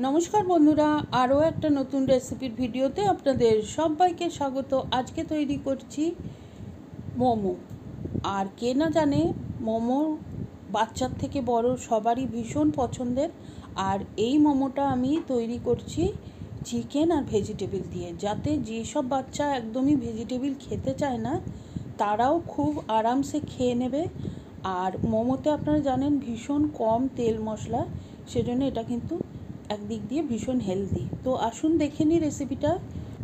নমস্কার বন্ধুরা, আরও একটা নতুন রেসিপির ভিডিওতে আপনাদের সবাইকে স্বাগত। আজকে তৈরি করছি মোমো। আর কে না জানে মোমো বাচ্চার থেকে বড় সবারই ভীষণ পছন্দের। আর এই মোমোটা আমি তৈরি করছি চিকেন আর ভেজিটেবিল দিয়ে, যাতে যেসব বাচ্চা একদমই ভেজিটেবিল খেতে চায় না তারাও খুব আরামসে খেয়ে নেবে। আর মোমোতে আপনারা জানেন ভীষণ কম তেল মশলা, সেজন্য এটা কিন্তু একদিক দিয়ে ভীষণ হেলদি। তো আসুন দেখে নিই রেসিপিটা।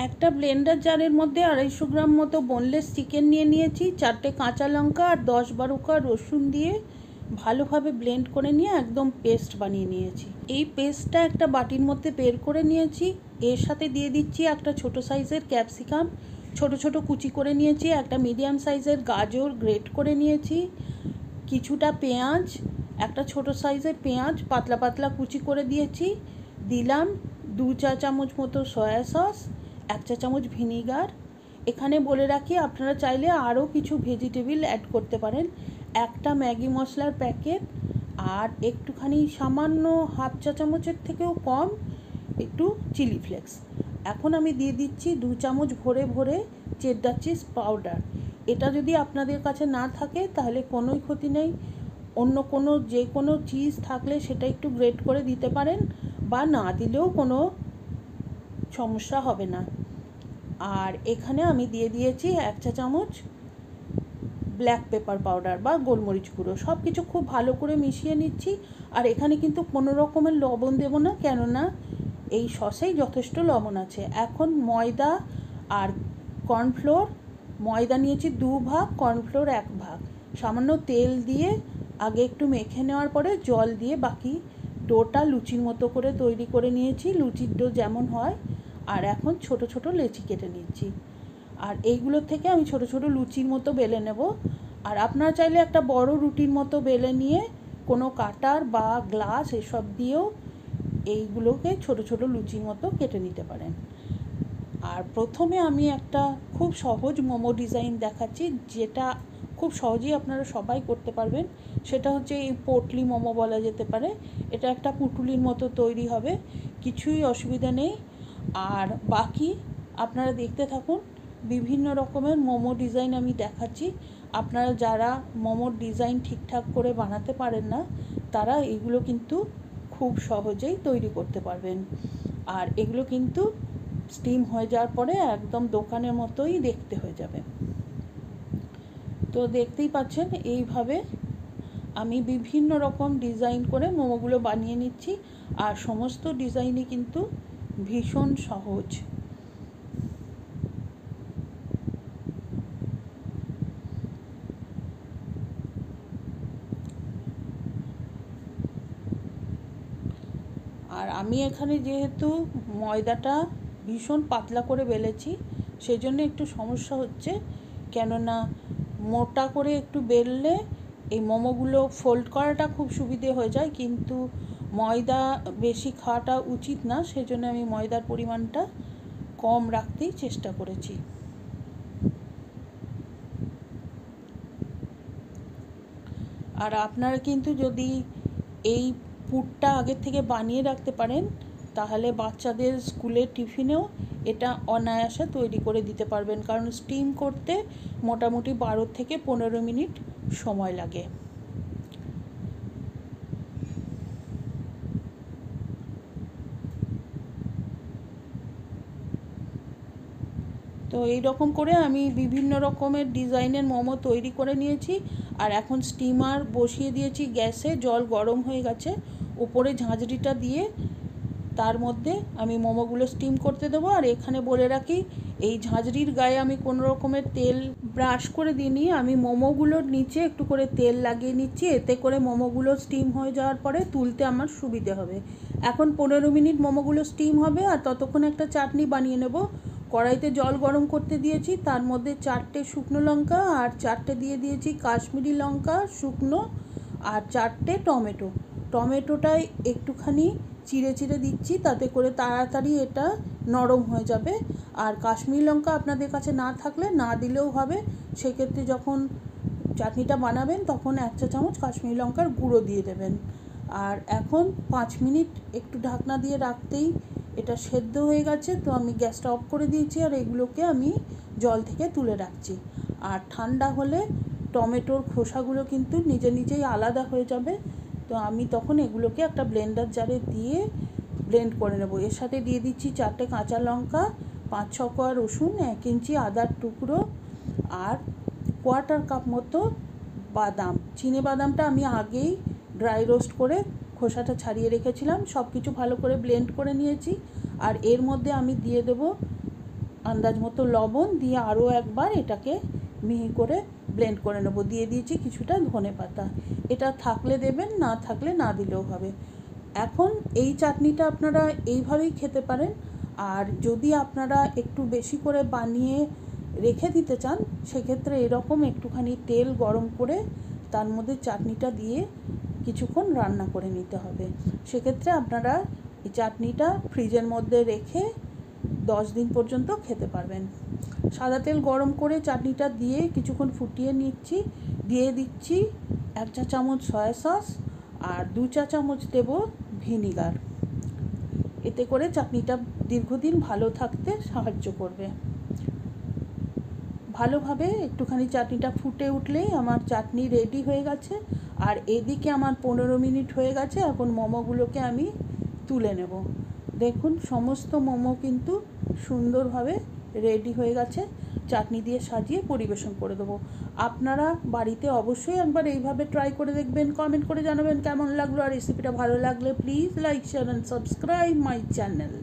একটা ব্লেন্ডার জারের মধ্যে 250 গ্রাম মতো বোনলেস চিকেন নিয়ে নিয়েছি। 4টে কাঁচা লঙ্কা আর 10-12 কোয়া রসুন দিয়ে ভালোভাবে ব্লেন্ড করে নিয়ে একদম পেস্ট বানিয়ে নিয়েছি। এই পেস্টটা একটা বাটির মধ্যে বের করে নিয়েছি। এর সাথে দিয়ে দিচ্ছি একটা ছোট সাইজের ক্যাপসিকাম ছোট ছোট কুচি করে নিয়েছি, একটা মিডিয়াম সাইজের গাজর গ্রেট করে নিয়েছি, কিছুটা পেঁয়াজ, একটা ছোট সাইজের পেঁয়াজ পাতলা পাতলা কুচি করে দিয়েছি, দিলাম 2 চা চামচ মতো সয়া সস, 1 চা চামচ ভিনিগার। এখানে বলে রাখি আপনারা চাইলে আরও কিছু ভেজিটেবিল অ্যাড করতে পারেন, একটা ম্যাগি মশলার প্যাকেট, আর একটুখানি সামান্য 1/2 চা চামচের থেকেও কম একটু চিলি ফ্লেক্স। এখন আমি দিয়ে দিচ্ছি 2 চামচ ভরে ভরে চেডডার চিজ পাউডার। এটা যদি আপনাদের কাছে না থাকে তাহলে কোনোই ক্ষতি নেই, অন্য কোনো যে কোনো চিজ থাকলে সেটা একটু গ্রেট করে দিতে পারেন, বা না দিলেও কোনো সমস্যা হবে না। আর এখানে আমি দিয়ে দিয়েছি 1 চা চামচ ব্ল্যাক পেপার পাউডার বা গোলমরিচ গুঁড়ো। সব কিছু খুব ভালো করে মিশিয়ে নিচ্ছি। আর এখানে কিন্তু কোনো রকমের লবণ দেবো না, কেননা এই সসেই যথেষ্ট লবণ আছে। এখন ময়দা আর কর্নফ্লোর, ময়দা নিয়েছি 2 ভাগ, কর্নফ্লোর 1 ভাগ, সামান্য তেল দিয়ে আগে একটু মেখে নেওয়ার পরে জল দিয়ে বাকি ডোটা লুচির মতো করে তৈরি করে নিয়েছি, লুচির ডো যেমন হয়। আর এখন ছোট ছোট লেচি কেটে নিচ্ছি, আর এইগুলোর থেকে আমি ছোট ছোট লুচির মতো বেলে নেব। আর আপনারা চাইলে একটা বড় রুটির মতো বেলে নিয়ে কোনো কাটার বা গ্লাস এসব দিয়েও এইগুলোকে ছোট ছোট লুচির মতো কেটে নিতে পারেন। আর প্রথমে আমি একটা খুব সহজ মোমো ডিজাইন দেখাচ্ছি, যেটা খুব সহজেই আপনারা সবাই করতে পারবেন। সেটা হচ্ছে এই পোটলি মোমো বলা যেতে পারে। এটা একটা পুটুলির মতো তৈরি হবে, কিছুই অসুবিধা নেই। আর বাকি আপনারা দেখতে থাকুন, বিভিন্ন রকমের মোমো ডিজাইন আমি দেখাচ্ছি। আপনারা যারা মোমোর ডিজাইন ঠিকঠাক করে বানাতে পারেন না তারা এগুলো কিন্তু খুব সহজেই তৈরি করতে পারবেন। আর এগুলো কিন্তু স্টিম হয়ে যাওয়ার পরে একদম দোকানের মতোই দেখতে হয়ে যাবে। তো দেখতেই পাচ্ছেন এইভাবে আমি বিভিন্ন রকম ডিজাইন করে মোমোগুলো বানিয়ে নিচ্ছি। আর সমস্ত ডিজাইনই কিন্তু ভীষণ সহজ। আর আমি এখানে যেহেতু ময়দাটা ভীষণ পাতলা করে বেলেছি, সেই জন্য একটু সমস্যা হচ্ছে, কেননা মোটা করে একটু বেললে এই মোমোগুলো ফোল্ড করাটা খুব সুবিধে হয়ে যায়, কিন্তু ময়দা বেশি খাওয়াটা উচিত না, সেজন্য আমি ময়দার পরিমাণটা কম রাখতেই চেষ্টা করেছি। আর আপনারা কিন্তু যদি এই পুরটা আগের থেকে বানিয়ে রাখতে পারেন তাহলে বাচ্চাদের স্কুলের টিফিনেও এটা অনায়াসে তৈরি করে দিতে পারবেন, কারণ স্টিম করতে মোটামুটি 12 থেকে 15 মিনিট সময় লাগে। তো এই রকম করে আমি বিভিন্ন রকমের ডিজাইনের মোমো তৈরি করে নিয়েছি। আর এখন স্টিমার বসিয়ে দিয়েছি গ্যাসে, জল গরম হয়ে গেছে, উপরে ঝাঁঝরিটা দিয়ে তার মধ্যে আমি মোমোগুলো স্টিম করতে দেবো। আর এখানে বলে রাখি, এই ঝাঁঝরির গায়ে আমি কোনো রকমের তেল ব্রাশ করে দিইনি, আমি মোমোগুলোর নিচে একটু করে তেল লাগিয়ে নিচ্ছি, এতে করে মোমোগুলো স্টিম হয়ে যাওয়ার পরে তুলতে আমার সুবিধে হবে। এখন 15 মিনিট মোমোগুলো স্টিম হবে, আর ততক্ষণ একটা চাটনি বানিয়ে নেব। কড়াইতে জল গরম করতে দিয়েছি, তার মধ্যে 4টে শুকনো লঙ্কা আর 4টে দিয়ে দিয়েছি কাশ্মীরি লঙ্কা শুকনো, আর 4টে টমেটো। টমেটোটাই একটুখানি চিড়ে চিড়ে দিচ্ছি, তাতে করে তাড়াতাড়ি এটা নরম হয়ে যাবে। আর কাশ্মীরি লঙ্কা আপনাদের কাছে না থাকলে না দিলেও হবে, সেক্ষেত্রে যখন চাটনিটা বানাবেন তখন 1 চা চামচ কাশ্মীরি লঙ্কার গুঁড়ো দিয়ে দেবেন। আর এখন 5 মিনিট একটু ঢাকনা দিয়ে রাখতেই এটা সেদ্ধ হয়ে গেছে। তো আমি গ্যাসটা অফ করে দিয়েছি আর এগুলোকে আমি জল থেকে তুলে রাখছি। আর ঠান্ডা হলে টমেটোর খোসাগুলো কিন্তু নিজে নিজেই আলাদা হয়ে যাবে। তো আমি তখন এগুলোকে একটা ব্লেন্ডার জারে দিয়ে ব্লেন্ড করে নেব। এর সাথে দিয়ে দিচ্ছি 4টে কাঁচা লঙ্কা, 5-6 কোয়া রসুন, 1 ইঞ্চি আদার টুকরো আর 1/4 কাপ মতো বাদাম। চিনে বাদামটা আমি আগেই ড্রাই রোস্ট করে খোসাটা ছাড়িয়ে রেখেছিলাম। সব কিছু ভালো করে ব্লেন্ড করে নিয়েছি। আর এর মধ্যে আমি দিয়ে দেব আন্দাজ মতো লবণ, দিয়ে আরও একবার এটাকে মিহি করে ব্লেন্ড করে নেব। দিয়ে দিয়েছি কিছুটা ধনেপাতা। এটা থাকলে দেবেন, না থাকলে না দিলেও হবে। এখন এই চাটনিটা আপনারা এইভাবেই খেতে পারেন। আর যদি আপনারা একটু বেশি করে বানিয়ে রেখে দিতে চান, সেক্ষেত্রে এরকম একটুখানি তেল গরম করে তার মধ্যে চাটনিটা দিয়ে কিছুক্ষণ রান্না করে নিতে হবে। সেক্ষেত্রে আপনারা এই চাটনিটা ফ্রিজের মধ্যে রেখে 10 দিন পর্যন্ত খেতে পারবেন। সাদা তেল গরম করে চাটনিটা দিয়ে কিছুক্ষণ ফুটিয়ে নিচ্ছি। দিয়ে দিচ্ছি 1 চা চামচ সয়া সস আর 2 চা চামচ দেব ভিনিগার। এতে করে চাটনিটা দীর্ঘদিন ভালো থাকতে সাহায্য করবে। ভালোভাবে একটুখানি চাটনিটা ফুটে উঠলেই আমার চাটনি রেডি হয়ে গেছে। আর এদিকে আমার 15 মিনিট হয়ে গেছে। এখন মোমোগুলোকে আমি তুলে নেব। দেখুন সমস্ত মোমো কিন্তু সুন্দরভাবে রেডি হয়ে গেছে। চাটনি দিয়ে সাজিয়ে পরিবেশন করে দেবো। আপনারা বাড়িতে অবশ্যই একবার এইভাবে ট্রাই করে দেখবেন। কমেন্ট করে জানাবেন কেমন লাগলো। আর রেসিপিটা ভালো লাগলে please like, share and subscribe my channel.